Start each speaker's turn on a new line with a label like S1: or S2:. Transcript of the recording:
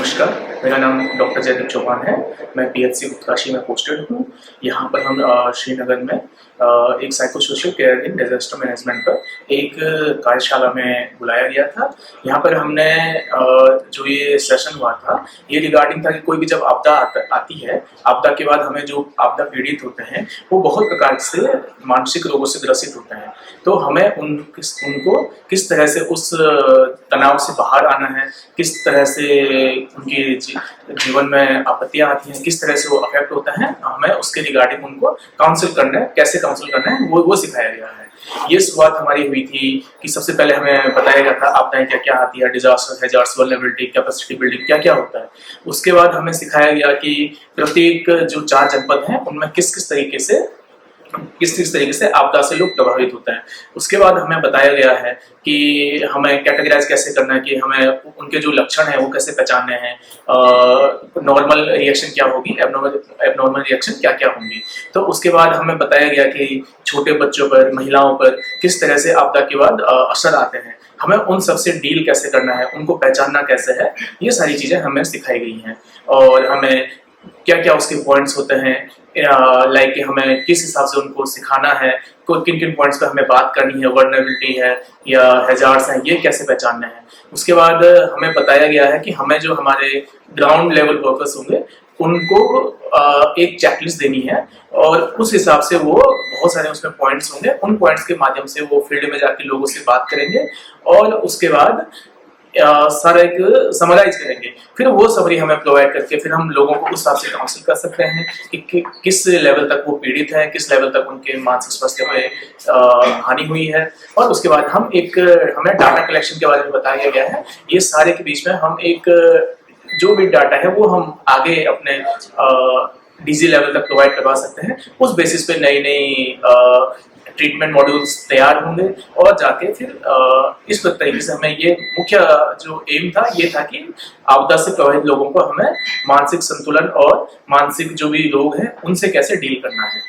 S1: नमस्कार, मेरा नाम डॉक्टर जयदीप चौहान है। मैं पीएचसी उत्तराशी में पोस्टेड हूँ। यहाँ पर हम श्रीनगर में एक psycho social care in disaster management पर एक कार्यशाला में बुलाया गया था। यहाँ पर हमने जो ये सेशन हुआ था, ये रिगार्डिंग था कि कोई भी जब आपदा आती है, आपदा के बाद हमें जो आपदा पीड़ित होते हैं वो बहुत प्रकार से मानसिक रोगों से ग्रसित होते हैं। तो हमें उनको किस तरह से उस तनाव से बाहर आना है, किस तरह से उनके जीवन में आपत्तियां आती हैं, किस तरह से वो अफेक्ट होता है, हमें उसके रिगार्डिंग उनको काउंसिल करना है, कैसे काउंसिल करना है वो सिखाया गया है। ये शुरुआत हमारी हुई थी कि सबसे पहले हमें बताया गया था आपदाएं क्या क्या आती है, disaster, hazards, vulnerability, capacity building क्या क्या होता है। उसके बाद हमें सिखाया गया कि प्रत्येक जो 4 जनपद हैं उनमें किस किस तरीके से आपदा से लोग प्रभावित होते हैं। उसके बाद हमें बताया गया है कि हमें कैटेगराइज कैसे करना है, कि हमें उनके जो लक्षण हैं वो कैसे पहचानने हैं, नॉर्मल रिएक्शन क्या होगी, एबनॉर्मल रिएक्शन क्या क्या होंगी। तो उसके बाद हमें बताया गया कि छोटे बच्चों पर, महिलाओं पर किस तरह से आपदा के बाद असर आते हैं, हमें उन सबसे डील कैसे करना है, उनको पहचानना कैसे है। ये सारी चीजें हमें सिखाई गई हैं और हमें क्या क्या उसके पॉइंट्स होते हैं, लाइक हमें किस हिसाब से उनको सिखाना है, किन किन पॉइंट्स पे हमें बात करनी है, वर्नरेबिलिटी है या हैजार्ड्स हैं, ये कैसे पहचानने हैं। उसके बाद हमें बताया गया है कि हमें जो हमारे ग्राउंड लेवल वर्कर्स होंगे उनको एक चेकलिस्ट देनी है और उस हिसाब से वो बहुत सारे उसमें पॉइंट्स होंगे, उन पॉइंट्स के माध्यम से वो फील्ड में जाके लोगों से बात करेंगे और उसके बाद सारा एक समराइज करेंगे। फिर वो समरी हमें प्रोवाइड करके फिर हम लोगों को उस हिसाब से काउंसिल कर सकते हैं कि किस लेवल तक वो पीड़ित है, किस लेवल तक उनके मानसिक स्वास्थ्य पे हानि हुई है। और उसके बाद हमें डाटा कलेक्शन के बारे में बताया गया है। ये सारे के बीच में हम एक जो भी डाटा है वो हम आगे अपने डीजी लेवल तक प्रोवाइड करवा सकते हैं। उस बेसिस पे नई नई ट्रीटमेंट मॉड्यूल्स तैयार होंगे और जाके फिर इस तरीके से हमें ये मुख्य जो एम था ये था कि आपदा से प्रभावित लोगों को हमें मानसिक संतुलन और मानसिक जो भी रोग हैं उनसे कैसे डील करना है।